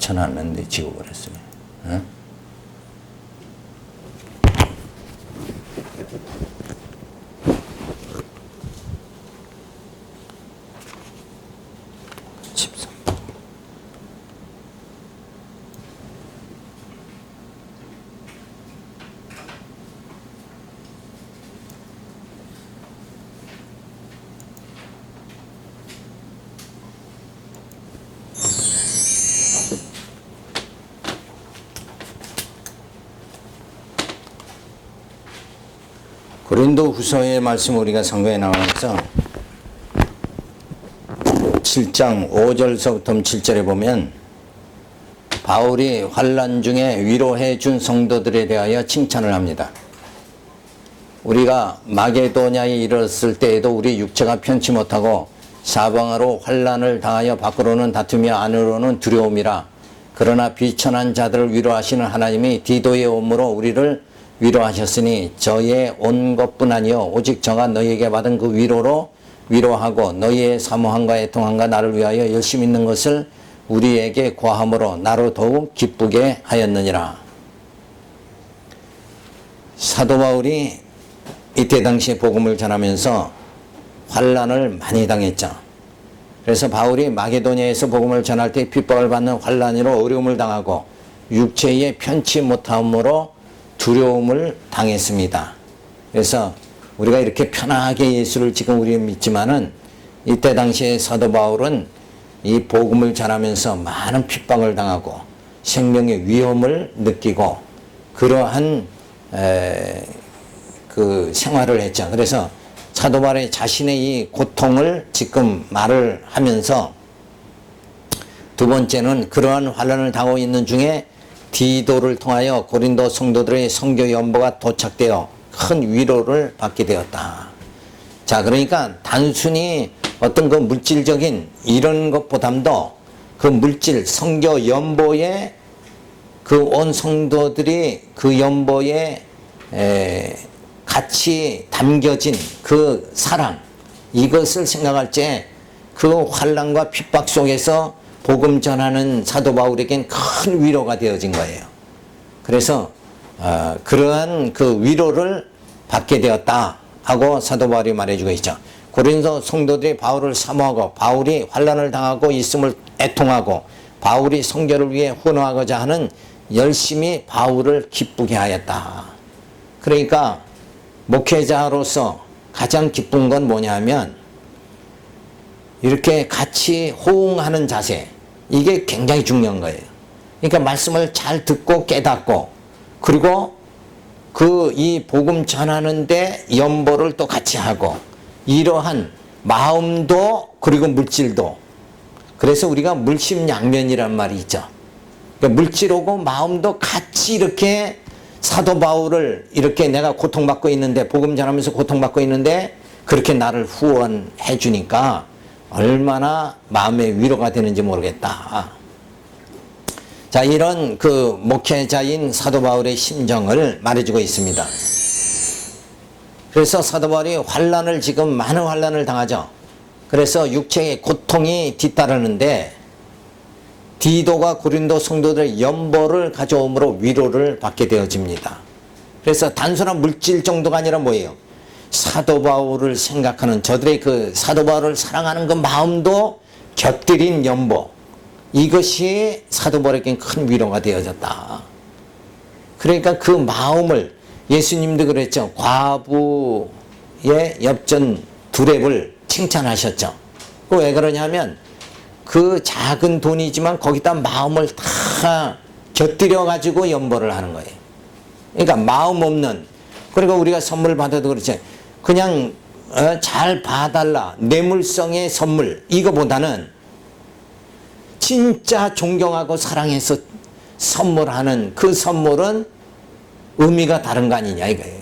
붙여놨는데 지워버렸어요. 어? 고린도 후서의 말씀 우리가 상고해 나가면서 7장 5절서부터 7절에 보면 바울이 환난 중에 위로해 준 성도들에 대하여 칭찬을 합니다. 우리가 마게도냐에 이르렀을 때에도 우리 육체가 편치 못하고 사방으로 환난을 당하여 밖으로는 다투며 안으로는 두려움이라. 그러나 비천한 자들을 위로하시는 하나님이 디도의 온으로 우리를 위로하셨으니 저의 온 것뿐 아니요 오직 저가 너희에게 받은 그 위로로 위로하고 너희의 사모함과 애통함과 나를 위하여 열심히 있는 것을 우리에게 고함으로 나로 더욱 기쁘게 하였느니라. 사도 바울이 이때 당시에 복음을 전하면서 환난을 많이 당했죠. 그래서 바울이 마게도냐에서 복음을 전할 때 핍박을 받는 환난으로 어려움을 당하고 육체에 편치 못함으로 두려움을 당했습니다. 그래서 우리가 이렇게 편하게 예수를 지금 우리는 믿지만은 이때 당시에 사도 바울은 이 복음을 전하면서 많은 핍박을 당하고 생명의 위험을 느끼고 그러한 그 생활을 했죠. 그래서 사도 바울의 자신의 이 고통을 지금 말을 하면서 두 번째는 그러한 환난을 당하고 있는 중에 디도를 통하여 고린도 성도들의 선교 연보가 도착되어 큰 위로를 받게 되었다. 자, 그러니까 단순히 어떤 그 물질적인 이런 것보담도 그 물질 선교 연보에 그 온 성도들이 그 연보에 같이 담겨진 그 사랑, 이것을 생각할 때 그 환난과 핍박 속에서 복음 전하는 사도 바울에겐 큰 위로가 되어진 거예요. 그래서 그러한 그 위로를 받게 되었다 하고 사도 바울이 말해주고 있죠. 고린도 성도들이 바울을 사모하고 바울이 환난을 당하고 있음을 애통하고 바울이 선교를 위해 헌화하고자 하는 열심히 바울을 기쁘게 하였다. 그러니까 목회자로서 가장 기쁜 건 뭐냐면 이렇게 같이 호응하는 자세, 이게 굉장히 중요한 거예요. 그러니까 말씀을 잘 듣고 깨닫고 그리고 그 이 복음 전하는데 연보를 또 같이 하고 이러한 마음도 그리고 물질도, 그래서 우리가 물심양면이란 말이 있죠. 그러니까 물질하고 마음도 같이 이렇게 사도 바울을 이렇게 내가 고통받고 있는데 복음 전하면서 고통받고 있는데 그렇게 나를 후원해 주니까 얼마나 마음의 위로가 되는지 모르겠다. 자, 이런 그 목회자인 사도 바울의 심정을 말해주고 있습니다. 그래서 사도 바울이 환난을 지금 많은 환난을 당하죠. 그래서 육체의 고통이 뒤따르는데 디도가 고린도 성도들의 연보를 가져옴으로 위로를 받게 되어집니다. 그래서 단순한 물질 정도가 아니라 뭐예요? 사도 바울을 생각하는 저들의 그 사도 바울을 사랑하는 그 마음도 곁들인 연보, 이것이 사도 바울에겐 큰 위로가 되어졌다. 그러니까 그 마음을 예수님도 그랬죠. 과부의 엽전 두렙을 칭찬하셨죠. 그 왜 그러냐면 그 작은 돈이지만 거기다 마음을 다 곁들여 가지고 연보를 하는 거예요. 그러니까 마음 없는, 그리고 우리가 선물 받아도 그렇지, 그냥 잘 봐달라 뇌물성의 선물, 이거보다는 진짜 존경하고 사랑해서 선물하는 그 선물은 의미가 다른 거 아니냐 이거예요.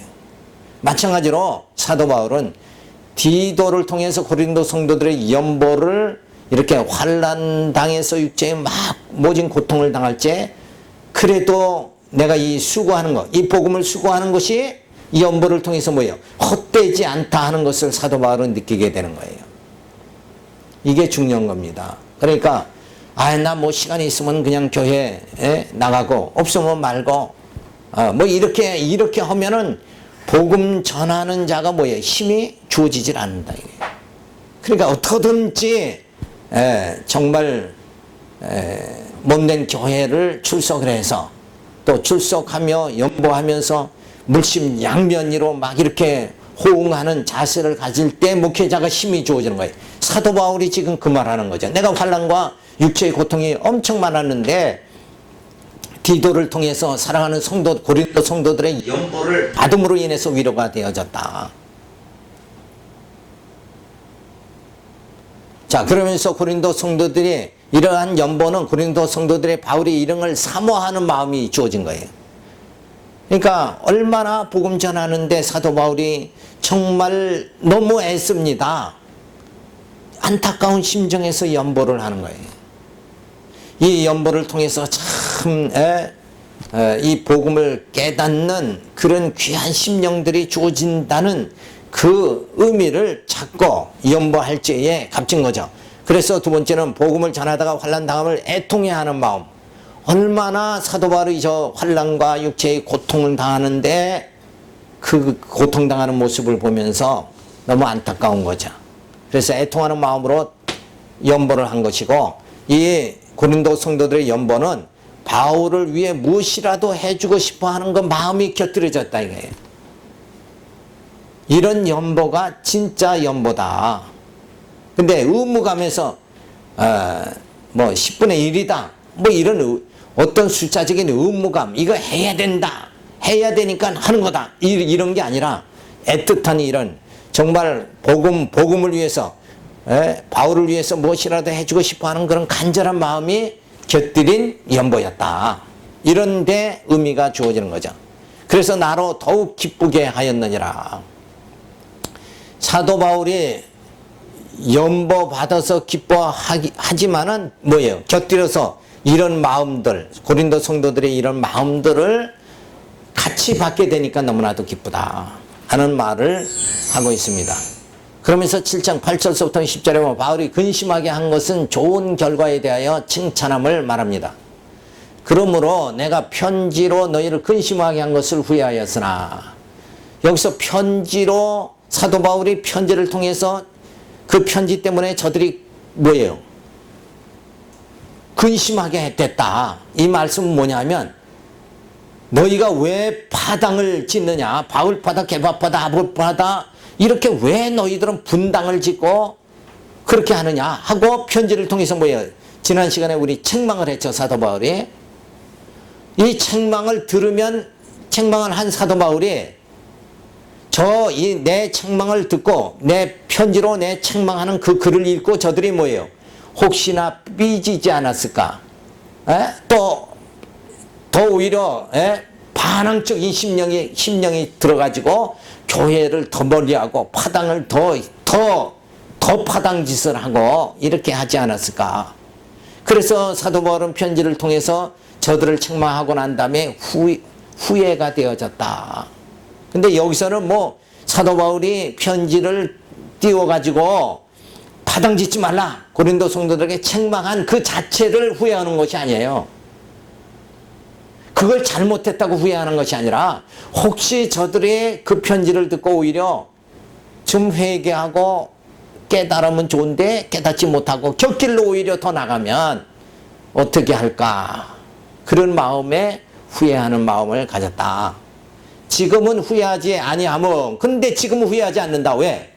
마찬가지로 사도 바울은 디도를 통해서 고린도 성도들의 연보를 이렇게 환난 당해서 육체에 막 모진 고통을 당할 때 그래도 내가 이 수고하는 것, 이 복음을 수고하는 것이 이 연보를 통해서 뭐예요? 헛되지 않다 하는 것을 사도 바울은 느끼게 되는 거예요. 이게 중요한 겁니다. 그러니까 나 뭐 시간이 있으면 그냥 교회에 나가고 없으면 말고 뭐 이렇게 하면은 복음 전하는 자가 뭐예요? 힘이 주어지질 않는다. 그러니까 어떻게든지 정말 몸된 교회를 출석을 해서 또 출석하며 연보하면서 물심양면으로 막 이렇게 호응하는 자세를 가질 때 목회자가 힘이 주어지는 거예요. 사도 바울이 지금 그 말하는 거죠. 내가 환난과 육체의 고통이 엄청 많았는데 디도를 통해서 사랑하는 성도 고린도 성도들의 연보를 받음으로 인해서 위로가 되어졌다. 자, 그러면서 고린도 성도들이 이러한 연보는 고린도 성도들의 바울이 이런 걸 사모하는 마음이 주어진 거예요. 그러니까 얼마나 복음 전하는데 사도 바울이 정말 너무 애씁니다. 안타까운 심정에서 연보를 하는 거예요. 이 연보를 통해서 참 이 복음을 깨닫는 그런 귀한 심령들이 주어진다는 그 의미를 찾고 연보할 때에 값진 거죠. 그래서 두 번째는 복음을 전하다가 환난 당함을 애통해하는 마음. 얼마나 사도 바울이 저 환난과 육체의 고통을 당하는데 그 고통당하는 모습을 보면서 너무 안타까운 거죠. 그래서 애통하는 마음으로 연보를 한 것이고, 이 고린도 성도들의 연보는 바울을 위해 무엇이라도 해주고 싶어 하는 그 마음이 곁들여졌다 이거예요. 이런 연보가 진짜 연보다. 근데 의무감에서 뭐 10분의 1이다 뭐 이런 어떤 숫자적인 의무감, 이거 해야 된다, 해야 되니까 하는 거다, 이런 게 아니라 애틋한 이런 정말 복음을 위해서 바울을 위해서 무엇이라도 해주고 싶어 하는 그런 간절한 마음이 곁들인 연보였다. 이런 데 의미가 주어지는 거죠. 그래서 나로 더욱 기쁘게 하였느니라. 사도 바울이 연보 받아서 기뻐하지만은 뭐예요? 곁들여서 이런 마음들, 고린도 성도들의 이런 마음들을 같이 받게 되니까 너무나도 기쁘다 하는 말을 하고 있습니다. 그러면서 7장 8절서부터 10절에 보면 바울이 근심하게 한 것은 좋은 결과에 대하여 칭찬함을 말합니다. 그러므로 내가 편지로 너희를 근심하게 한 것을 후회하였으나, 여기서 편지로 사도 바울이 편지를 통해서 그 편지 때문에 저들이 뭐예요? 근심하게 됐다. 이 말씀은 뭐냐면, 너희가 왜 파당을 짓느냐? 바울파다, 게바파다, 아볼파다, 이렇게 왜 너희들은 분당을 짓고 그렇게 하느냐 하고 편지를 통해서 뭐예요? 지난 시간에 우리 책망을 했죠. 사도 바울이. 이 책망을 들으면, 책망을 한 사도 바울이 내 책망을 듣고 내 편지로 내 책망하는 그 글을 읽고 저들이 뭐예요? 혹시나 삐지지 않았을까? 더 오히려 반항적인 심령이 들어가지고 교회를 더 멀리하고 파당을 더 파당 짓을 하고 이렇게 하지 않았을까? 그래서 사도 바울은 편지를 통해서 저들을 책망하고 난 다음에 후회가 되어졌다. 근데 여기서는 뭐 사도 바울이 편지를 띄워가지고 파당 짓지 말라, 고린도 성도들에게 책망한 그 자체를 후회하는 것이 아니에요. 그걸 잘못했다고 후회하는 것이 아니라 혹시 저들의 그 편지를 듣고 오히려 좀 회개하고 깨달으면 좋은데 깨닫지 못하고 곁길로 오히려 더 나가면 어떻게 할까, 그런 마음에 후회하는 마음을 가졌다. 지금은 후회하지 아니하면, 근데 지금은 후회하지 않는다. 왜?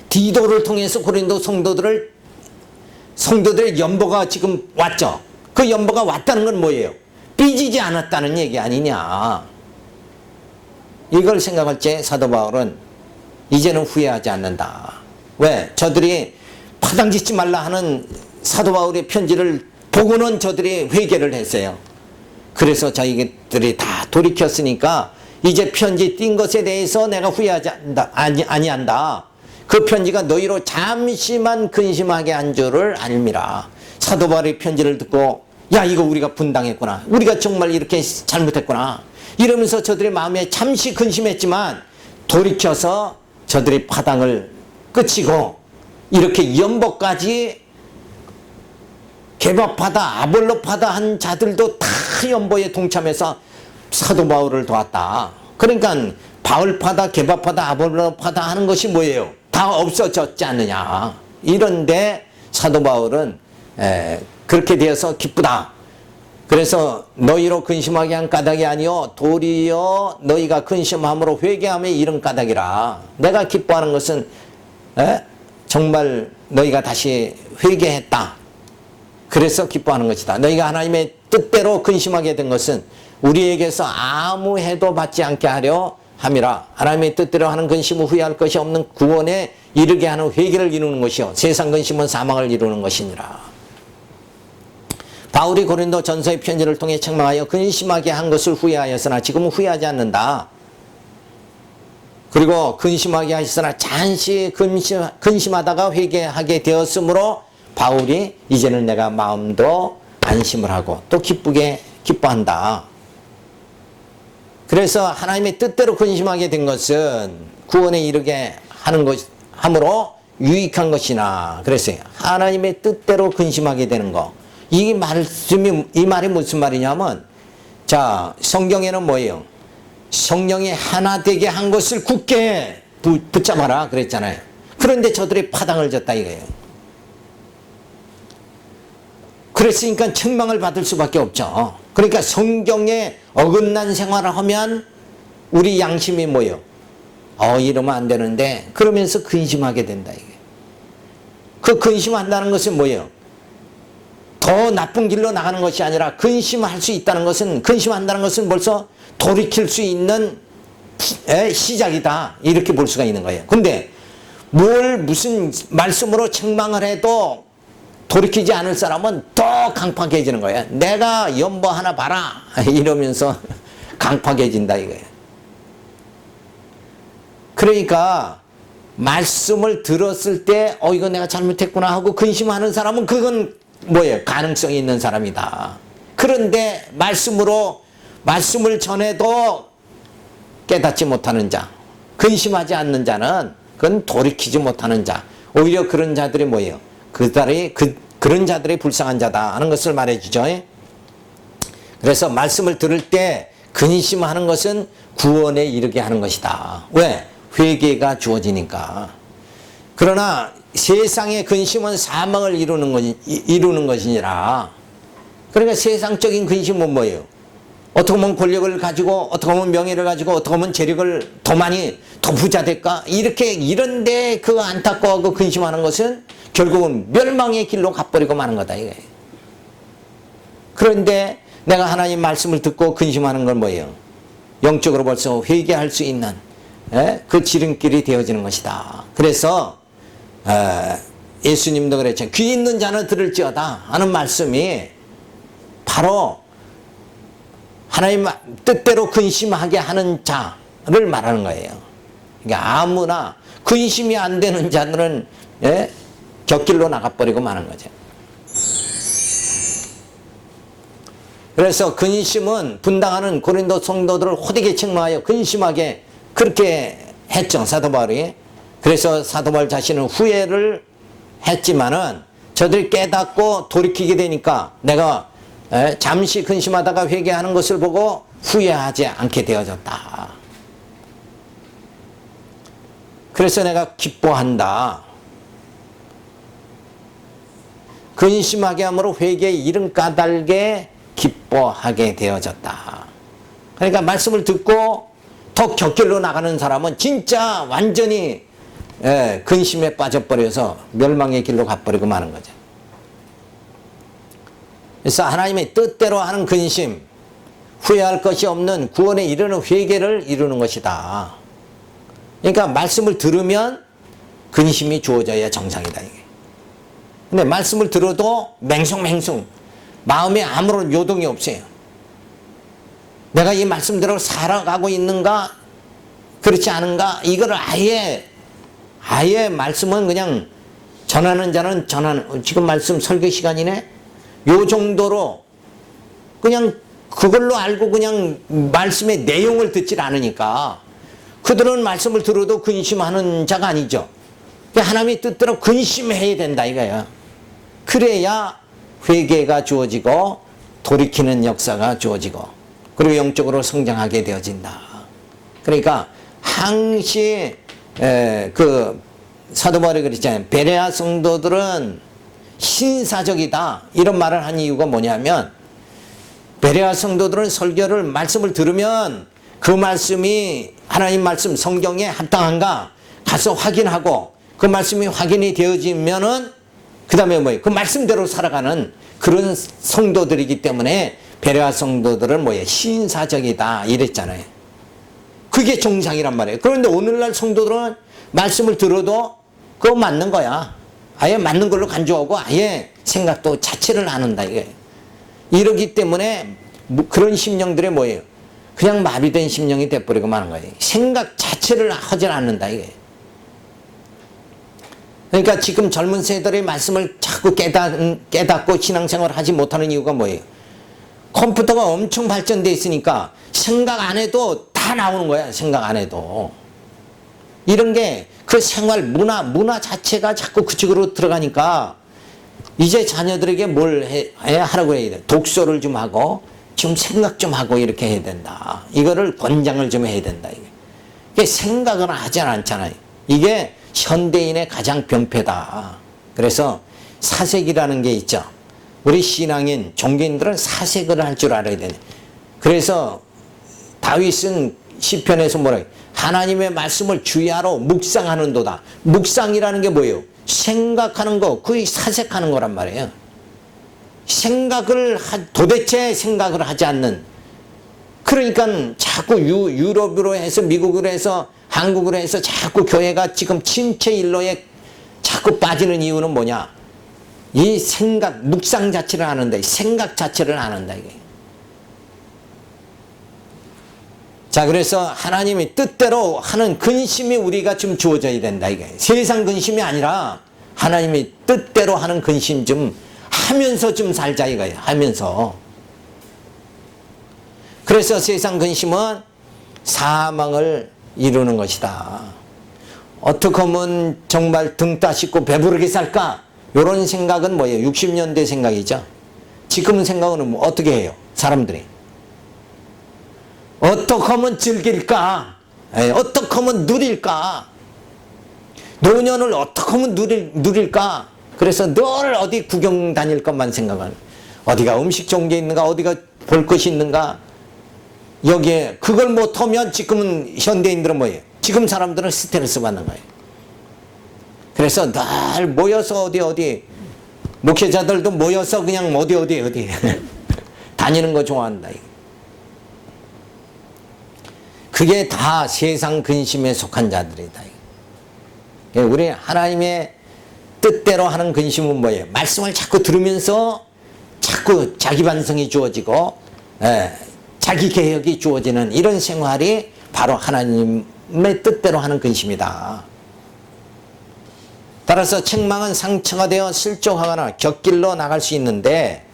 디도를 통해서 고린도 성도들의 연보가 지금 왔죠. 그 연보가 왔다는 건 뭐예요? 삐지지 않았다는 얘기 아니냐. 이걸 생각할 때 사도 바울은 이제는 후회하지 않는다. 왜? 저들이 파당 짓지 말라 하는 사도 바울의 편지를 보고는 저들이 회개를 했어요. 그래서 자기들이 다 돌이켰으니까 이제 편지 띈 것에 대해서 내가 후회하지 아니한다. 그 편지가 너희로 잠시만 근심하게 한 줄을 알미라. 사도 바울의 편지를 듣고 야, 이거 우리가 분당했구나, 우리가 정말 이렇게 잘못했구나 이러면서 저들의 마음에 잠시 근심했지만 돌이켜서 저들이 파당을 끝이고 이렇게 연보까지 개바파다 아볼로파다 한 자들도 다 연보에 동참해서 사도 바울을 도왔다. 그러니까 바울파다 개바파다 아볼로파다 하는 것이 뭐예요? 다 없어졌지 않느냐. 이런데 사도 바울은 그렇게 되어서 기쁘다. 그래서 너희로 근심하게 한 까닭이 아니요 도리어 너희가 근심함으로 회개함에 이른 까닭이라. 내가 기뻐하는 것은 정말 너희가 다시 회개했다. 그래서 기뻐하는 것이다. 너희가 하나님의 뜻대로 근심하게 된 것은 우리에게서 아무 해도 받지 않게 하려 함이라. 하나님의 뜻대로 하는 근심은 후회할 것이 없는 구원에 이르게 하는 회개를 이루는 것이요 세상 근심은 사망을 이루는 것이니라. 바울이 고린도 전서의 편지를 통해 책망하여 근심하게 한 것을 후회하였으나 지금은 후회하지 않는다. 그리고 근심하게 하셨으나 잠시 근심하다가 회개하게 되었으므로 바울이 이제는 내가 마음도 안심을 하고 또 기쁘게 기뻐한다. 그래서 하나님의 뜻대로 근심하게 된 것은 구원에 이르게 하는 것 함으로 유익한 것이나 그랬어요. 하나님의 뜻대로 근심하게 되는 거. 이 말이 무슨 말이냐면 자 성경에는 뭐예요? 성령이 하나 되게 한 것을 굳게 붙잡아라 그랬잖아요. 그런데 저들이 파당을 졌다 이거예요. 그랬으니까 책망을 받을 수밖에 없죠. 그러니까 성경에 어긋난 생활을 하면 우리 양심이 뭐예요? 이러면 안 되는데 그러면서 근심하게 된다 이게. 그 근심한다는 것은 뭐예요? 더 나쁜 길로 나가는 것이 아니라 근심할 수 있다는 것은 근심한다는 것은 벌써 돌이킬 수 있는 시작이다 이렇게 볼 수가 있는 거예요. 근데 무슨 말씀으로 책망을 해도 돌이키지 않을 사람은 더 강팍해지는 거예요. 내가 연보 하나 봐라 이러면서 강팍해진다 이거예요. 그러니까 말씀을 들었을 때 이거 내가 잘못했구나 하고 근심하는 사람은 그건 뭐예요? 가능성이 있는 사람이다. 그런데 말씀을 전해도 깨닫지 못하는 자, 근심하지 않는 자는 그건 돌이키지 못하는 자. 오히려 그런 자들이 뭐예요? 그런 자들이 불쌍한 자다 하는 것을 말해주죠. 그래서 말씀을 들을 때 근심하는 것은 구원에 이르게 하는 것이다. 왜? 회개가 주어지니까. 그러나 세상의 근심은 사망을 이루는 것이니라. 그러니까 세상적인 근심은 뭐예요? 어떻게 하면 권력을 가지고 어떻게 하면 명예를 가지고 어떻게 하면 재력을 더 많이 더 부자 될까? 이런데 그 안타까워하고 근심하는 것은 결국은 멸망의 길로 가버리고 마는 거다 이거예요. 그런데 내가 하나님 말씀을 듣고 근심하는 건 뭐예요? 영적으로 벌써 회개할 수 있는 그 지름길이 되어지는 것이다. 그래서 예수님도 그랬죠. 귀 있는 자는 들을지어다 하는 말씀이 바로 하나님 뜻대로 근심하게 하는 자를 말하는 거예요. 그러니까 아무나 근심이 안 되는 자들은 곁길로 나가버리고 마는 거죠. 그래서 근심은 분당하는 고린도 성도들을 호되게 책망하여 근심하게 그렇게 했죠. 사도 바울이. 그래서 사도 바울 자신은 후회를 했지만은 저들이 깨닫고 돌이키게 되니까 내가 잠시 근심하다가 회개하는 것을 보고 후회하지 않게 되어졌다. 그래서 내가 기뻐한다. 근심하게 함으로 회개에 이른 까닭에 기뻐하게 되어졌다. 그러니까 말씀을 듣고 더 곁길로 나가는 사람은 진짜 완전히 근심에 빠져버려서 멸망의 길로 가버리고 마는 거죠. 그래서 하나님의 뜻대로 하는 근심, 후회할 것이 없는 구원에 이르는 회개를 이루는 것이다. 그러니까 말씀을 들으면 근심이 주어져야 정상이다 이게. 근데 말씀을 들어도 맹숭맹숭 마음에 아무런 요동이 없어요. 내가 이 말씀대로 살아가고 있는가 그렇지 않은가 이거를 아예 말씀은 그냥 전하는 자는 지금 말씀 설교 시간이네 요 정도로 그냥 그걸로 알고 그냥 말씀의 내용을 듣질 않으니까 그들은 말씀을 들어도 근심하는 자가 아니죠. 하나님의 뜻대로 근심해야 된다 이거야. 그래야 회개가 주어지고 돌이키는 역사가 주어지고 그리고 영적으로 성장하게 되어진다. 그러니까 항시 그 사도 바울이 그랬잖아요. 베레아 성도들은 신사적이다. 이런 말을 한 이유가 뭐냐면 베레아 성도들은 설교를 말씀을 들으면 그 말씀이 하나님 말씀 성경에 합당한가 가서 확인하고 그 말씀이 확인이 되어지면은 그 다음에 뭐예요? 그 말씀대로 살아가는 그런 성도들이기 때문에 베레아 성도들은 뭐예요? 신사적이다 이랬잖아요. 그게 정상이란 말이에요. 그런데 오늘날 성도들은 말씀을 들어도 그거 맞는 거야. 아예 맞는 걸로 간주하고 아예 생각도 자체를 안 한다 이게. 이러기 때문에 그런 심령들의 뭐예요? 그냥 마비된 심령이 돼버리고 마는 거예요. 생각 자체를 하질 않는다 이게. 그러니까 지금 젊은 세대의 말씀을 자꾸 깨닫고 신앙생활을 하지 못하는 이유가 뭐예요? 컴퓨터가 엄청 발전돼 있으니까 생각 안 해도 다 나오는 거야. 생각 안 해도. 이런 게 그 생활 문화 자체가 자꾸 그쪽으로 들어가니까 이제 자녀들에게 뭘 하라고 해야 돼? 독서를 좀 하고 좀 생각 좀 하고 이렇게 해야 된다. 이거를 권장을 좀 해야 된다. 이게 생각은 하지 않잖아요. 이게 현대인의 가장 병폐다. 그래서 사색이라는 게 있죠. 우리 신앙인, 종교인들은 사색을 할 줄 알아야 되네. 그래서 다윗은 시편에서 뭐라 해요? 하나님의 말씀을 주야로 묵상하는도다. 묵상이라는 게 뭐예요? 생각하는 거, 그게 사색하는 거란 말이에요. 도대체 생각을 하지 않는. 그러니까 자꾸 유럽으로 해서 미국으로 해서 한국으로 해서 자꾸 교회가 지금 침체 일로에 자꾸 빠지는 이유는 뭐냐? 이 생각, 묵상 자체를 하는데 생각 자체를 안 한다 이게. 자, 그래서 하나님이 뜻대로 하는 근심이 우리가 좀 주어져야 된다 이게. 세상 근심이 아니라 하나님이 뜻대로 하는 근심 좀 하면서 좀 살자 이거예요. 하면서. 그래서 세상 근심은 사망을 이루는 것이다. 어떻게 하면 정말 등 따시고 배부르게 살까? 이런 생각은 뭐예요? 60년대 생각이죠. 지금 생각은 뭐 어떻게 해요? 사람들이. 어떻게 하면 즐길까? 어떻게 하면 누릴까? 노년을 어떻게 하면 누릴까? 그래서 늘 어디 구경 다닐 것만 생각하는. 어디가 음식 좋은 게 있는가? 어디가 볼 것이 있는가? 여기에 그걸 못하면 지금은 현대인들은 뭐예요? 지금 사람들은 스트레스 받는 거예요. 그래서 늘 모여서 어디 목회자들도 모여서 그냥 어디 다니는 거 좋아한다. 그게 다 세상 근심에 속한 자들이다. 우리 하나님의 뜻대로 하는 근심은 뭐예요? 말씀을 자꾸 들으면서 자꾸 자기 반성이 주어지고 자기 개혁이 주어지는 이런 생활이 바로 하나님의 뜻대로 하는 근심이다. 따라서 책망은 상처가 되어 실족하거나 곁길로 나갈 수 있는데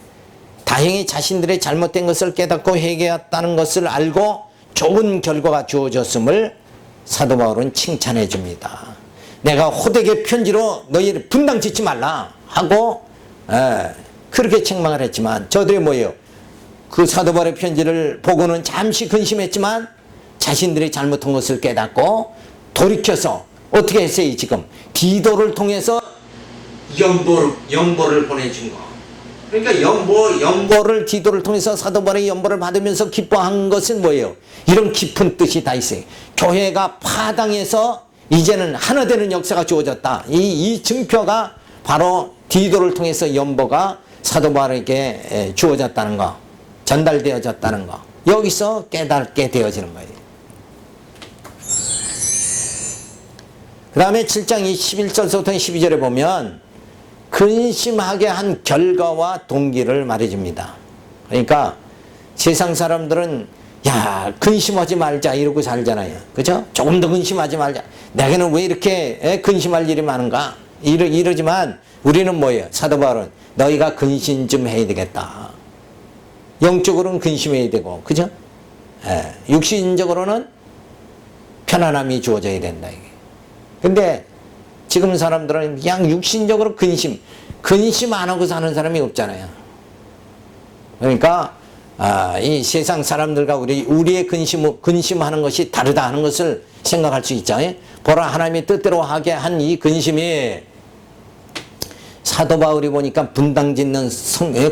다행히 자신들의 잘못된 것을 깨닫고 회개했다는 것을 알고 좋은 결과가 주어졌음을 사도 바울은 칭찬해 줍니다. 내가 호되게 편지로 너희를 분당 짓지 말라 하고 그렇게 책망을 했지만 저들이 뭐예요? 그 사도 바울의 편지를 보고는 잠시 근심했지만 자신들이 잘못한 것을 깨닫고 돌이켜서 어떻게 했어요? 지금 디도를 통해서 연보를 보내준 거. 그러니까 연보를 디도를 통해서 사도 바울의 연보를 받으면서 기뻐한 것은 뭐예요? 이런 깊은 뜻이 다 있어요. 교회가 파당해서 이제는 하나 되는 역사가 주어졌다. 이 증표가 바로 디도를 통해서 연보가 사도 바울에게 주어졌다는 거, 전달되어졌다는 거. 여기서 깨닫게 되어지는 거예요. 그 다음에 7장 11절부터 12절에 보면 근심하게 한 결과와 동기를 말해줍니다. 그러니까 세상 사람들은 야 근심하지 말자 이러고 살잖아요. 그죠? 조금 더 근심하지 말자. 내게는 왜 이렇게 근심할 일이 많은가? 이러지만 우리는 뭐예요? 사도 바울은 너희가 근심 좀 해야 되겠다. 영적으로는 근심해야 되고, 그죠? 육신적으로는 편안함이 주어져야 된다. 이게. 근데 지금 사람들은 그냥 육신적으로 근심 안 하고 사는 사람이 없잖아요. 그러니까 이 세상 사람들과 우리의 근심하는 것이 다르다 하는 것을 생각할 수 있죠. 보라, 하나님이 뜻대로 하게 한 이 근심이 사도 바울이 보니까 분당 짓는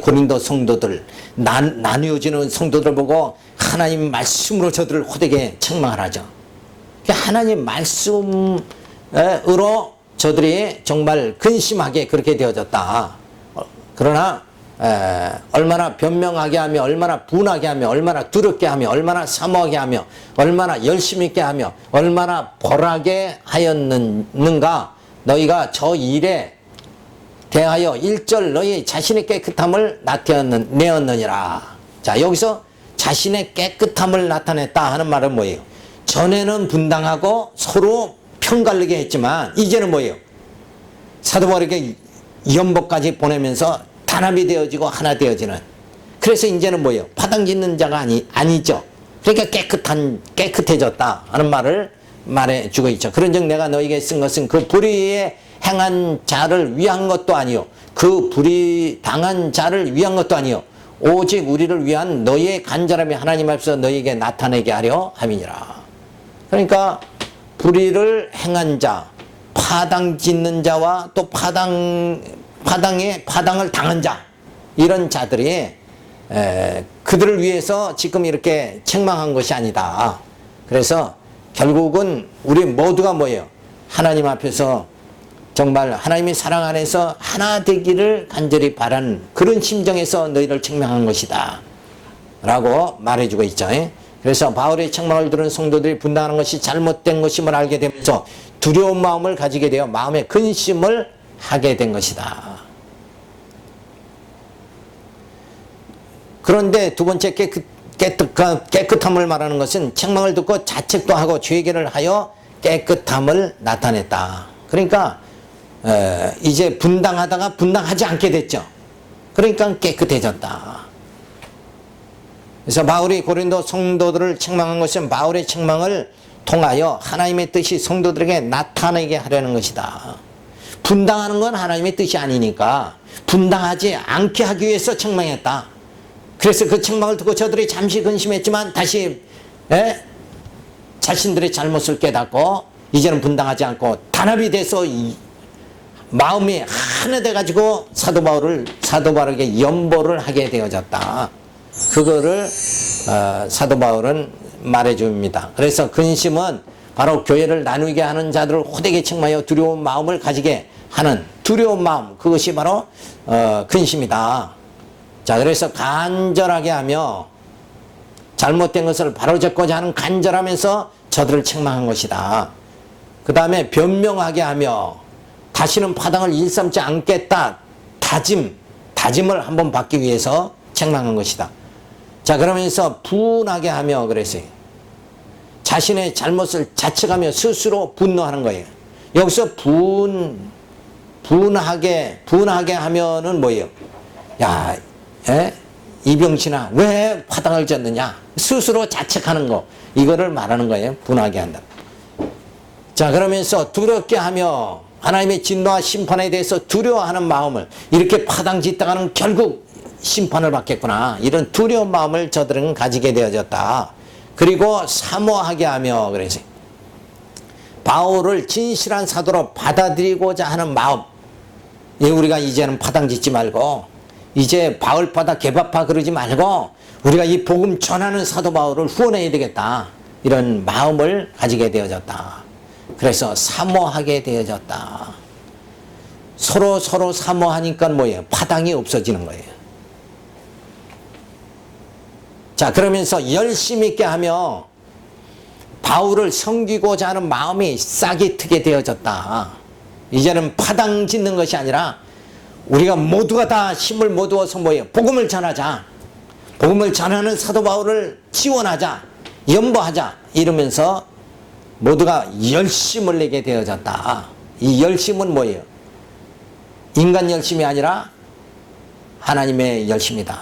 고린도 성도들, 나뉘어지는 성도들 보고 하나님 말씀으로 저들을 호되게 책망을 하죠. 하나님 말씀으로 저들이 정말 근심하게 그렇게 되어졌다. 그러나 얼마나 변명하게 하며, 얼마나 분하게 하며, 얼마나 두렵게 하며, 얼마나 사모하게 하며, 얼마나 열심히 있게 하며, 얼마나 벌하게 하였는가. 너희가 저 일에 대하여 일절 너희 자신의 깨끗함을 나타내었느니라. 자, 여기서 자신의 깨끗함을 나타냈다 하는 말은 뭐예요? 전에는 분당하고 서로 편갈르게 했지만 이제는 뭐예요? 사도 바울에게 연복까지 보내면서 단합이 되어지고 하나 되어지는. 그래서 이제는 뭐예요? 파당 짓는 자가 아니죠. 그러니까 깨끗해졌다 하는 말을 말해주고 있죠. 그런즉 내가 너에게 쓴 것은 그 불의에 행한 자를 위한 것도 아니요, 그 불의 당한 자를 위한 것도 아니요, 오직 우리를 위한 너희의 간절함이 하나님 앞에서 너희에게 나타내게 하려 함이니라. 그러니까 불의를 행한 자, 파당 짓는 자와 또 파당을 당한 자, 이런 자들이 그들을 위해서 지금 이렇게 책망한 것이 아니다. 그래서 결국은 우리 모두가 뭐예요? 하나님 앞에서 정말 하나님의 사랑 안에서 하나 되기를 간절히 바라는 그런 심정에서 너희를 책망한 것이다 라고 말해주고 있죠. 그래서 바울의 책망을 들은 성도들이 분당하는 것이 잘못된 것임을 알게 되면서 두려운 마음을 가지게 되어 마음의 근심을 하게 된 것이다. 그런데 두 번째 깨끗함을 말하는 것은 책망을 듣고 자책도 하고 죄개를 하여 깨끗함을 나타냈다. 그러니까 이제 분당하다가 분당하지 않게 됐죠. 그러니까 깨끗해졌다. 그래서 바울이 고린도 성도들을 책망한 것은 바울의 책망을 통하여 하나님의 뜻이 성도들에게 나타내게 하려는 것이다. 분당하는 건 하나님의 뜻이 아니니까 분당하지 않게 하기 위해서 책망했다. 그래서 그 책망을 듣고 저들이 잠시 근심했지만 다시 자신들의 잘못을 깨닫고 이제는 분당하지 않고 단합이 돼서 마음이 하나 돼가지고 사도 바울에게 연보를 하게 되어졌다. 그거를 사도 바울은 말해줍니다. 그래서 근심은 바로 교회를 나누게 하는 자들을 호되게 책망하여 두려운 마음을 가지게 하는 두려운 마음, 그것이 바로 근심이다. 자, 그래서 간절하게 하며 잘못된 것을 바로잡고자 하는 간절하면서 저들을 책망한 것이다. 그 다음에 변명하게 하며 다시는 파당을 일삼지 않겠다 다짐을 한번 받기 위해서 책망한 것이다. 자, 그러면서 분하게 하며 그랬어요. 자신의 잘못을 자책하며 스스로 분노하는 거예요. 여기서 분하게 하면은 뭐예요? 야, 이병신아, 왜 파당을 졌느냐? 스스로 자책하는 거, 이거를 말하는 거예요. 분하게 한다. 자, 그러면서 두렵게 하며 하나님의 진노와 심판에 대해서 두려워하는 마음을, 이렇게 파당 짓다가는 결국 심판을 받겠구나, 이런 두려운 마음을 저들은 가지게 되어졌다. 그리고 사모하게 하며 그래서 바울을 진실한 사도로 받아들이고자 하는 마음, 우리가 이제는 파당 짓지 말고 이제 바울파다 개바파 그러지 말고 우리가 이 복음 전하는 사도 바울을 후원해야 되겠다, 이런 마음을 가지게 되어졌다. 그래서 사모하게 되어졌다. 서로 사모하니까 뭐예요? 파당이 없어지는 거예요. 자, 그러면서 열심 있게 하며 바울을 섬기고자 하는 마음이 싹이 트게 되어졌다. 이제는 파당 짓는 것이 아니라 우리가 모두가 다 힘을 모두어서 뭐예요? 복음을 전하자. 복음을 전하는 사도 바울을 지원하자. 연보하자. 이러면서 모두가 열심을 내게 되어졌다. 이 열심은 뭐예요? 인간 열심이 아니라 하나님의 열심이다.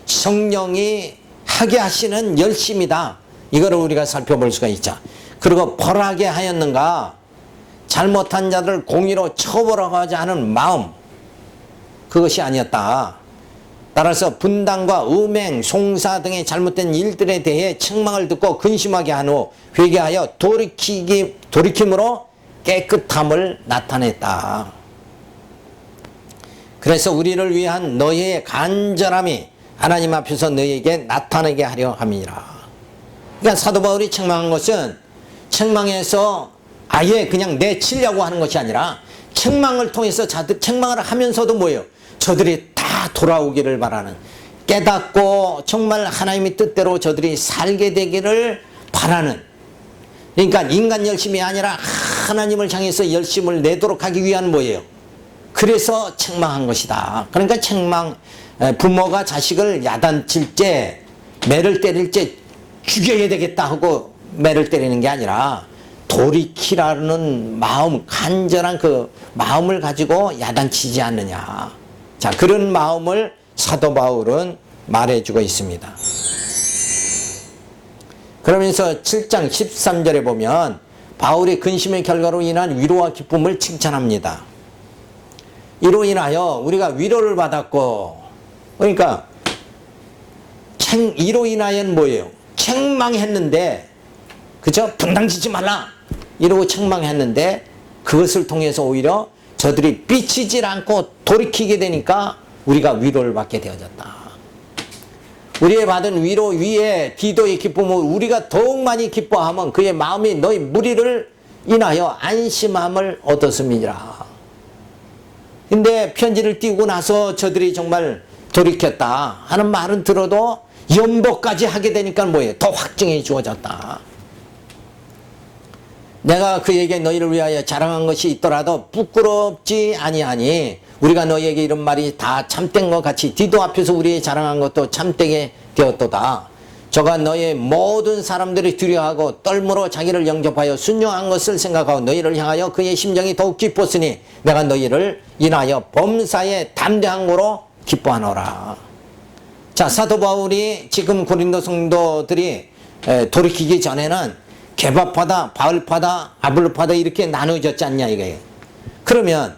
성령이 하게 하시는 열심이다. 이거를 우리가 살펴볼 수가 있죠. 그리고 벌하게 하였는가? 잘못한 자들을 공의로 처벌하고자 하는 마음, 그것이 아니었다. 따라서 분당과 음행, 송사 등의 잘못된 일들에 대해 책망을 듣고 근심하게 한 후 회개하여 돌이킴으로 깨끗함을 나타냈다. 그래서 우리를 위한 너희의 간절함이 하나님 앞에서 너희에게 나타나게 하려 함이라. 그러니까 사도 바울이 책망한 것은 책망해서 아예 그냥 내치려고 하는 것이 아니라 책망을 통해서 책망을 하면서도 뭐예요? 저들이 다 돌아오기를 바라는, 깨닫고 정말 하나님의 뜻대로 저들이 살게 되기를 바라는, 그러니까 인간 열심이 아니라 하나님을 향해서 열심을 내도록 하기 위한 뭐예요? 그래서 책망한 것이다. 그러니까 책망, 부모가 자식을 야단칠 때, 매를 때릴 때 죽여야 되겠다 하고 매를 때리는 게 아니라 돌이키라는 마음, 간절한 그 마음을 가지고 야단치지 않느냐. 자, 그런 마음을 사도 바울은 말해주고 있습니다. 그러면서 7장 13절에 보면 바울의 근심의 결과로 인한 위로와 기쁨을 칭찬합니다. 이로 인하여 우리가 위로를 받았고, 그러니까 이로 인하여는 뭐예요? 책망했는데, 그죠? 분당지지 말라 이러고 책망했는데 그것을 통해서 오히려 저들이 삐치질 않고 돌이키게 되니까 우리가 위로를 받게 되어졌다. 우리의 받은 위로 위에 디도의 기쁨을 우리가 더욱 많이 기뻐하면 그의 마음이 너희 무리를 인하여 안심함을 얻었음이니라. 근데 편지를 띄우고 나서 저들이 정말 돌이켰다 하는 말은 들어도 연보까지 하게 되니까 뭐예요? 더 확증이 주어졌다. 내가 그에게 너희를 위하여 자랑한 것이 있더라도 부끄럽지 아니하니 우리가 너희에게 이런 말이 다 참된 것 같이 디도 앞에서 우리의 자랑한 것도 참되게 되었도다. 저가 너희의 모든 사람들이 두려워하고 떨므로 자기를 영접하여 순종한 것을 생각하고 너희를 향하여 그의 심정이 더욱 기뻤으니 내가 너희를 인하여 범사에 담대한 거로 기뻐하노라. 자, 사도 바울이 지금 고린도 성도들이 돌이키기 전에는 개바파다, 바울파다, 아볼로파다 이렇게 나눠졌지 않냐 이거예요. 그러면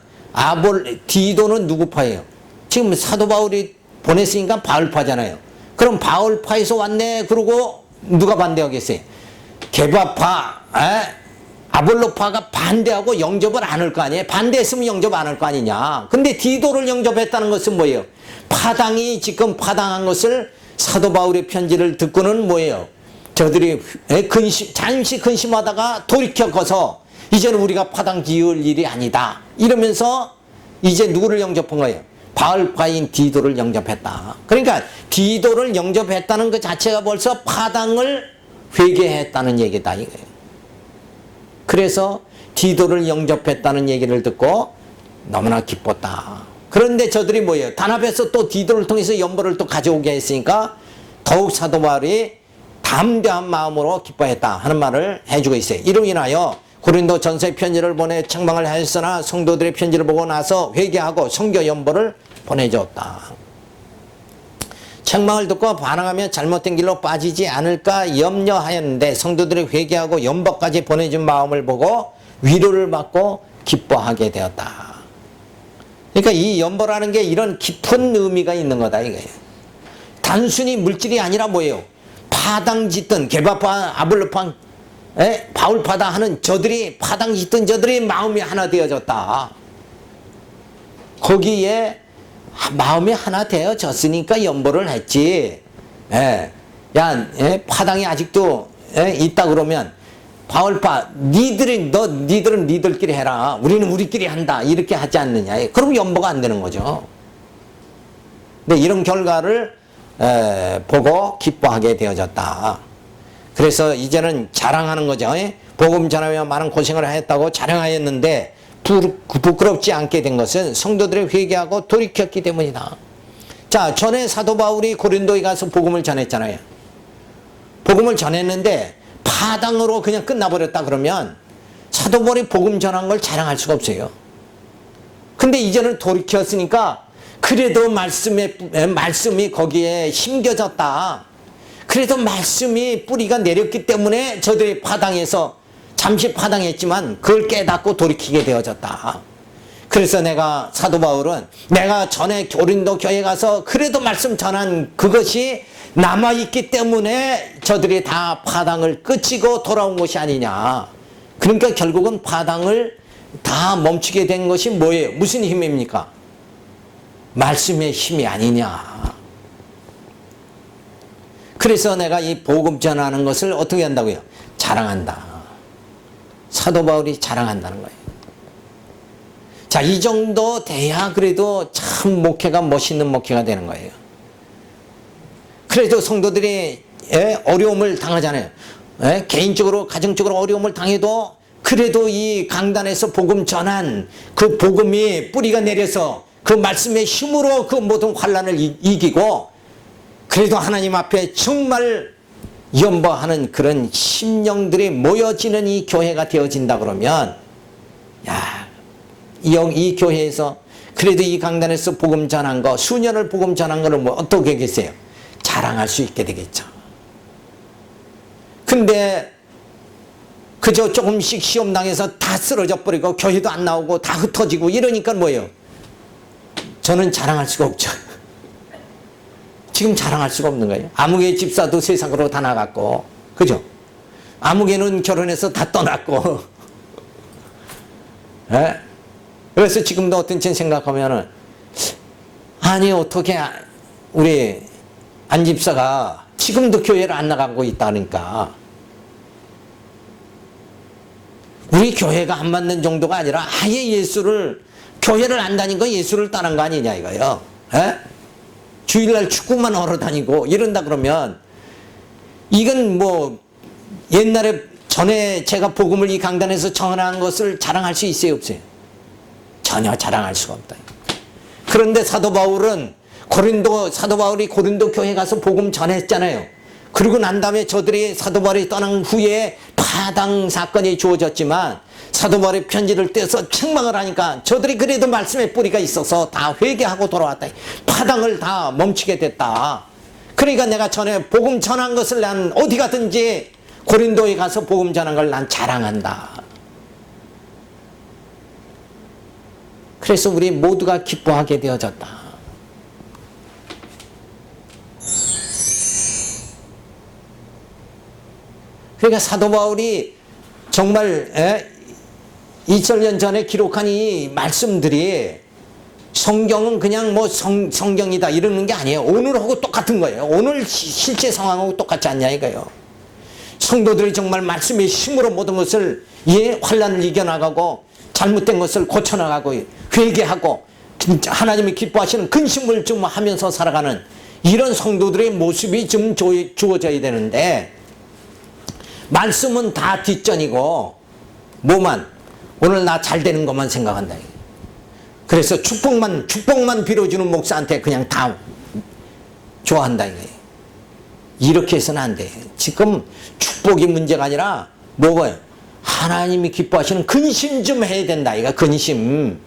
디도는 누구 파예요? 지금 사도 바울이 보냈으니까 바울파잖아요. 그럼 바울파에서 왔네 그러고 누가 반대하겠어요? 개바파, 아볼로파가 반대하고 영접을 안 할 거 아니에요? 반대했으면 영접 안 할 거 아니냐. 근데 디도를 영접했다는 것은 뭐예요? 파당이 지금 파당한 것을 사도 바울의 편지를 듣고는 뭐예요? 저들이 잠시 근심하다가 돌이켜서 이제는 우리가 파당 지을 일이 아니다 이러면서 이제 누구를 영접한 거예요? 바울파인 디도를 영접했다. 그러니까 디도를 영접했다는 그 자체가 벌써 파당을 회개했다는 얘기다 이거예요. 그래서 디도를 영접했다는 얘기를 듣고 너무나 기뻤다. 그런데 저들이 뭐예요? 단합해서 또 디도를 통해서 연보를 또 가져오게 했으니까 더욱 사도 바울이 담대한 마음으로 기뻐했다 하는 말을 해주고 있어요. 이로 인하여 고린도 전서의 편지를 보내 책망을 하였으나 성도들의 편지를 보고 나서 회개하고 성교 연보를 보내줬다. 책망을 듣고 반항하며 잘못된 길로 빠지지 않을까 염려하였는데 성도들이 회개하고 연보까지 보내준 마음을 보고 위로를 받고 기뻐하게 되었다. 그러니까 이 연보라는 게 이런 깊은 의미가 있는 거다 이거예요. 단순히 물질이 아니라 뭐예요? 파당 짓던 개바파, 아볼로파, 바울파다 하는 저들이 파당 짓던 저들이 마음이 하나 되어졌다. 거기에 마음이 하나 되어졌으니까 연보를 했지. 파당이 아직도 있다 그러면 바울파 니들은 니들끼리 해라. 우리는 우리끼리 한다. 이렇게 하지 않느냐. 그럼 연보가 안 되는 거죠. 근데 이런 결과를 보고 기뻐하게 되어졌다. 그래서 이제는 자랑하는 거죠. 복음 전하며 많은 고생을 하였다고 자랑하였는데 부끄럽지 않게 된 것은 성도들이 회개하고 돌이켰기 때문이다. 자, 전에 사도 바울이 고린도에 가서 복음을 전했잖아요. 복음을 전했는데 파당으로 그냥 끝나버렸다 그러면 사도 바울이 복음 전한 걸 자랑할 수가 없어요. 근데 이제는 돌이켰으니까 그래도 말씀이 거기에 심겨졌다. 그래도 말씀이 뿌리가 내렸기 때문에 저들이 파당해서 잠시 파당했지만 그걸 깨닫고 돌이키게 되어졌다. 그래서 내가 사도 바울은 내가 전에 고린도 교회 가서 그래도 말씀 전한 그것이 남아있기 때문에 저들이 다 파당을 끝이고 돌아온 것이 아니냐. 그러니까 결국은 파당을 다 멈추게 된 것이 뭐예요? 무슨 힘입니까? 말씀의 힘이 아니냐. 그래서 내가 이 복음 전하는 것을 어떻게 한다고요? 자랑한다. 사도 바울이 자랑한다는 거예요. 자, 이 정도 돼야 그래도 참 목회가 멋있는 목회가 되는 거예요. 그래도 성도들이 어려움을 당하잖아요. 개인적으로 가정적으로 어려움을 당해도 그래도 이 강단에서 복음 전한 그 복음이 뿌리가 내려서 그 말씀의 힘으로 그 모든 환난을 이기고 그래도 하나님 앞에 정말 연보하는 그런 심령들이 모여지는 이 교회가 되어진다 그러면 야, 이 교회에서 그래도 이 강단에서 복음 전한 거 수년을 복음 전한 거를 뭐 어떻게 계세요? 자랑할 수 있게 되겠죠. 근데 그저 조금씩 시험 당해서 다 쓰러져 버리고 교회도 안 나오고 다 흩어지고 이러니까 뭐예요? 저는 자랑할 수가 없죠. 지금 자랑할 수가 없는 거예요. 아무개 집사도 세상으로 다 나갔고, 그죠? 아무개는 결혼해서 다 떠났고, 예? 그래서 지금도 어떤 chen 생각하면은, 아니, 어떻게 우리 안 집사가 지금도 교회를 안 나가고 있다니까. 우리 교회가 안 맞는 정도가 아니라 아예 교회를 안 다니고 예수를 떠난 거 아니냐 이거요. 예? 주일날 축구만 하러 다니고 이런다 그러면 이건 뭐 옛날에 전에 제가 복음을 이 강단에서 전한 것을 자랑할 수 있어요 없어요? 전혀 자랑할 수가 없다. 그런데 사도 바울이 고린도 교회 가서 복음 전했잖아요. 그리고 난 다음에 저들이 사도 바울이 떠난 후에 파당 사건이 주어졌지만 사도 바울의 편지를 떼서 책망을 하니까 저들이 그래도 말씀의 뿌리가 있어서 다 회개하고 돌아왔다. 파당을 다 멈추게 됐다. 그러니까 내가 전에 복음 전한 것을 난 어디 가든지 고린도에 가서 복음 전한 걸 난 자랑한다. 그래서 우리 모두가 기뻐하게 되어졌다. 그러니까 사도 바울이 정말 2000년 전에 기록한 이 말씀들이 성경은 그냥 뭐 성경이다 이러는 게 아니에요. 오늘하고 똑같은 거예요. 오늘 실제 상황하고 똑같지 않냐 이거예요. 성도들이 정말 말씀의 힘으로 모든 것을 환난을 이겨나가고 잘못된 것을 고쳐나가고 회개하고 진짜 하나님이 기뻐하시는 근심을 좀 하면서 살아가는 이런 성도들의 모습이 좀 주어져야 되는데 말씀은 다 뒷전이고 뭐만 오늘 나 잘 되는 것만 생각한다. 그래서 축복만 빌어주는 목사한테 그냥 다 좋아한다. 이렇게 해서는 안 돼. 지금 축복이 문제가 아니라 뭐가요? 하나님이 기뻐하시는 근심 좀 해야 된다. 이거 근심.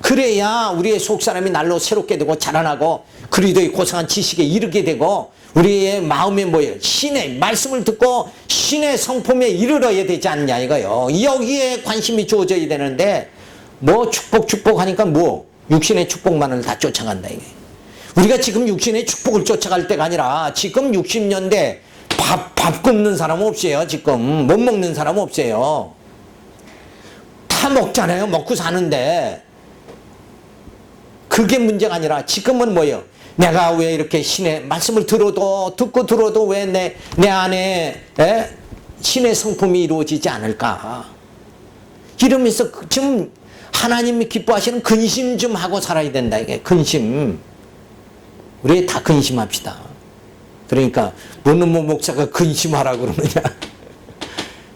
그래야 우리의 속사람이 날로 새롭게 되고 자라나고 그리도의 고상한 지식에 이르게 되고 우리의 마음에 뭐예요? 신의 말씀을 듣고 신의 성품에 이르러야 되지 않냐 이거요. 여기에 관심이 주어져야 되는데 뭐 축복 하니까 뭐 육신의 축복만을 다 쫓아간다 이게. 우리가 지금 육신의 축복을 쫓아갈 때가 아니라 지금 60년대 밥 굶는 사람 없어요. 지금 못 먹는 사람 없어요. 다 먹잖아요. 먹고 사는데 그게 문제가 아니라 지금은 뭐예요? 내가 왜 이렇게 신의 말씀을 듣고 들어도 왜 내 안에 신의 성품이 이루어지지 않을까? 이러면서 지금 하나님이 기뻐하시는 근심 좀 하고 살아야 된다. 이게 근심. 우리 다 근심합시다. 그러니까 무슨 목사가 근심하라 그러느냐.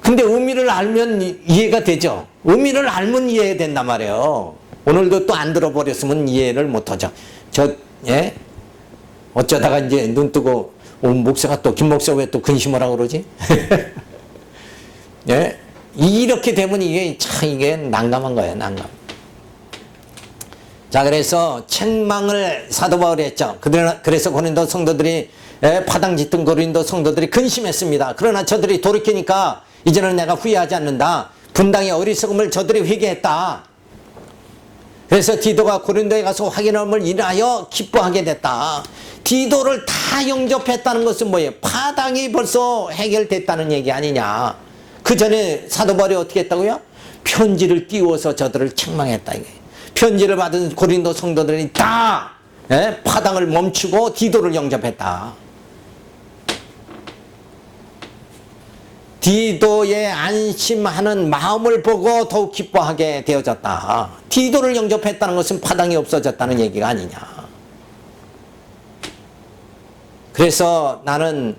근데 의미를 알면 이해가 되죠. 의미를 알면 이해된단 말이에요. 오늘도 또 안 들어버렸으면 이해를 못하죠. 어쩌다가 이제 눈 뜨고 목사가 또 김 목사 왜 또 근심하라 그러지? 예? 이렇게 되면 이게 난감한 거예요. 난감. 자, 그래서 책망을 사도 바울이 했죠. 그래서 고린도 성도들이 파당 짙은 고린도 성도들이 근심했습니다. 그러나 저들이 돌이키니까 이제는 내가 후회하지 않는다. 분당의 어리석음을 저들이 회개했다. 그래서 디도가 고린도에 가서 확인함을 인하여 기뻐하게 됐다. 디도를 다 영접했다는 것은 뭐예요? 파당이 벌써 해결됐다는 얘기 아니냐. 그 전에 사도 바울이 어떻게 했다고요? 편지를 띄워서 저들을 책망했다. 이게. 편지를 받은 고린도 성도들이 다 파당을 멈추고 디도를 영접했다. 디도의 안심하는 마음을 보고 더욱 기뻐하게 되어졌다. 디도를 영접했다는 것은 파당이 없어졌다는 얘기가 아니냐. 그래서 나는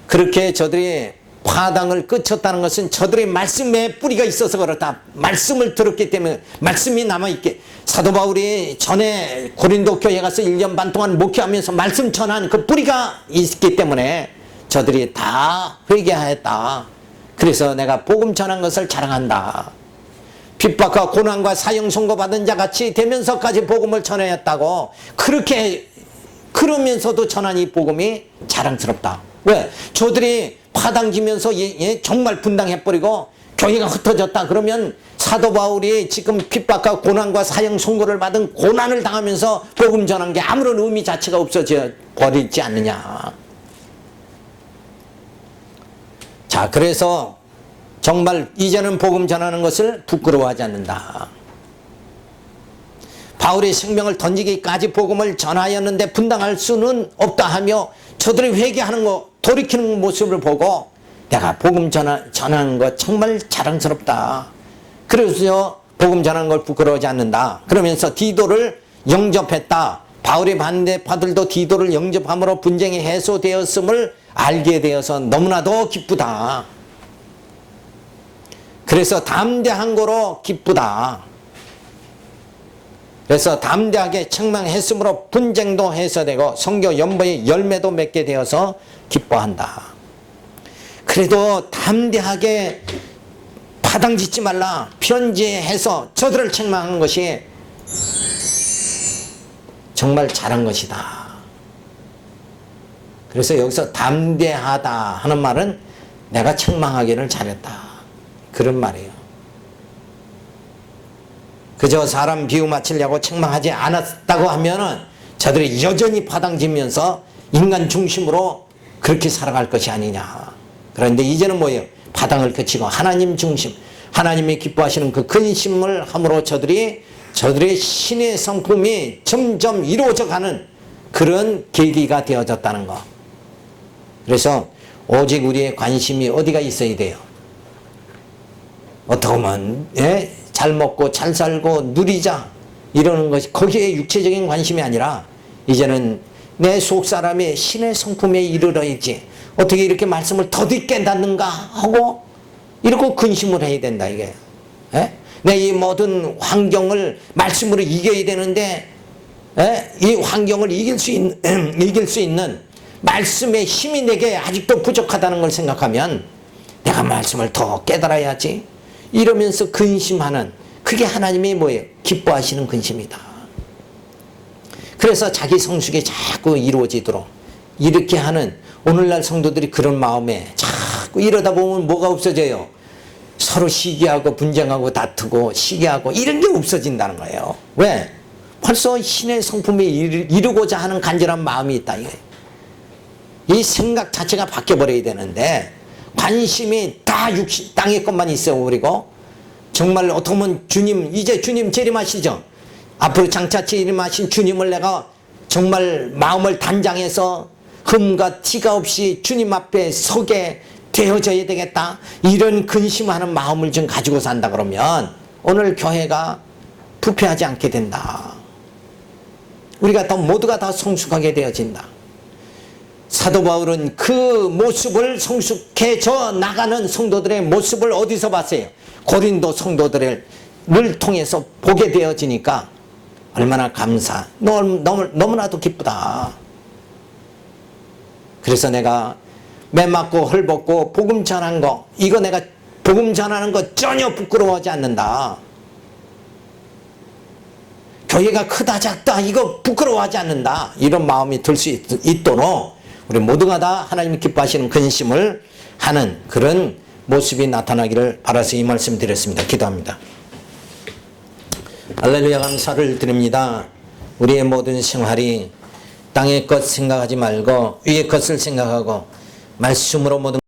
그렇게 저들이 파당을 끝쳤다는 것은 저들의 말씀에 뿌리가 있어서 그렇다. 말씀을 들었기 때문에 말씀이 남아있게. 사도 바울이 전에 고린도 교회 가서 1년 반 동안 목회하면서 말씀 전한 그 뿌리가 있기 때문에 저들이 다 회개하였다. 그래서 내가 복음 전한 것을 자랑한다. 핍박과 고난과 사형 선고받은 자 같이 되면서까지 복음을 전하였다고. 그렇게 그러면서도 전한 이 복음이 자랑스럽다. 왜? 저들이 파당기면서 정말 분당해버리고 교회가 흩어졌다. 그러면 사도 바울이 지금 핍박과 고난과 사형 선고를 받은 고난을 당하면서 복음 전한 게 아무런 의미 자체가 없어져 버리지 않느냐. 자, 그래서 정말 이제는 복음 전하는 것을 부끄러워하지 않는다. 바울의 생명을 던지기까지 복음을 전하였는데 분당할 수는 없다 하며 저들이 회개하는 거, 돌이키는 모습을 보고 내가 복음 전하는 거 정말 자랑스럽다. 그래서 복음 전하는 걸 부끄러워하지 않는다. 그러면서 디도를 영접했다. 바울의 반대파들도 디도를 영접함으로 분쟁이 해소되었음을 알게 되어서 너무나도 기쁘다. 그래서 담대한 거로 기쁘다. 그래서 담대하게 책망했으므로 분쟁도 해소되고 성교 연보의 열매도 맺게 되어서 기뻐한다. 그래도 담대하게 파당짓지 말라 편지해서 저들을 책망한 것이 정말 잘한 것이다. 그래서 여기서 담대하다 하는 말은 내가 책망하기를 잘했다. 그런 말이에요. 그저 사람 비유 맞추려고 책망하지 않았다고 하면은 저들이 여전히 파당지면서 인간 중심으로 그렇게 살아갈 것이 아니냐. 그런데 이제는 뭐예요? 파당을 그치고 하나님 중심, 하나님이 기뻐하시는 그 근심을 함으로 저들의 신의 성품이 점점 이루어져 가는 그런 계기가 되어졌다는 거. 그래서 오직 우리의 관심이 어디가 있어야 돼요? 어떻게 보면 잘 먹고 잘 살고 누리자 이러는 것이 거기에 육체적인 관심이 아니라 이제는 내 속사람의 신의 성품에 이르러야지 어떻게 이렇게 말씀을 더디 깨닫는가 하고 이러고 근심을 해야 된다 이게. 내 이 모든 환경을 말씀으로 이겨야 되는데 이 환경을 이길 수 있는 말씀의 힘이 내게 아직도 부족하다는 걸 생각하면 내가 말씀을 더 깨달아야지 이러면서 근심하는 그게 하나님이 뭐예요? 기뻐하시는 근심이다. 그래서 자기 성숙이 자꾸 이루어지도록 이렇게 하는 오늘날 성도들이 그런 마음에 자꾸 이러다 보면 뭐가 없어져요? 서로 시기하고 분쟁하고 다투고 시기하고 이런 게 없어진다는 거예요. 왜? 벌써 신의 성품에 이루고자 하는 간절한 마음이 있다. 이 생각 자체가 바뀌어버려야 되는데 관심이 다 땅의 것만 있어버리고 정말 어떻게 보면 주님 이제 주님 재림하시죠. 앞으로 장차 재림하신 주님을 내가 정말 마음을 단장해서 흠과 티가 없이 주님 앞에 서게 되어져야 되겠다. 이런 근심하는 마음을 좀 가지고 산다 그러면 오늘 교회가 부패하지 않게 된다. 우리가 더 모두가 다 성숙하게 되어진다. 사도 바울은 그 모습을 성숙해져 나가는 성도들의 모습을 어디서 봤어요? 고린도 성도들을 통해서 보게 되어지니까 얼마나 너무나도 기쁘다. 그래서 내가 매 맞고 헐벗고 복음 전한 거 이거 내가 복음 전하는 거 전혀 부끄러워하지 않는다. 교회가 크다 작다 이거 부끄러워하지 않는다. 이런 마음이 들 수 있도록 우리 모두가 다 하나님이 기뻐하시는 근심을 하는 그런 모습이 나타나기를 바라서 이 말씀 드렸습니다. 기도합니다. 할렐루야 감사를 드립니다. 우리의 모든 생활이 땅의 것 생각하지 말고 위의 것을 생각하고 말씀으로 모든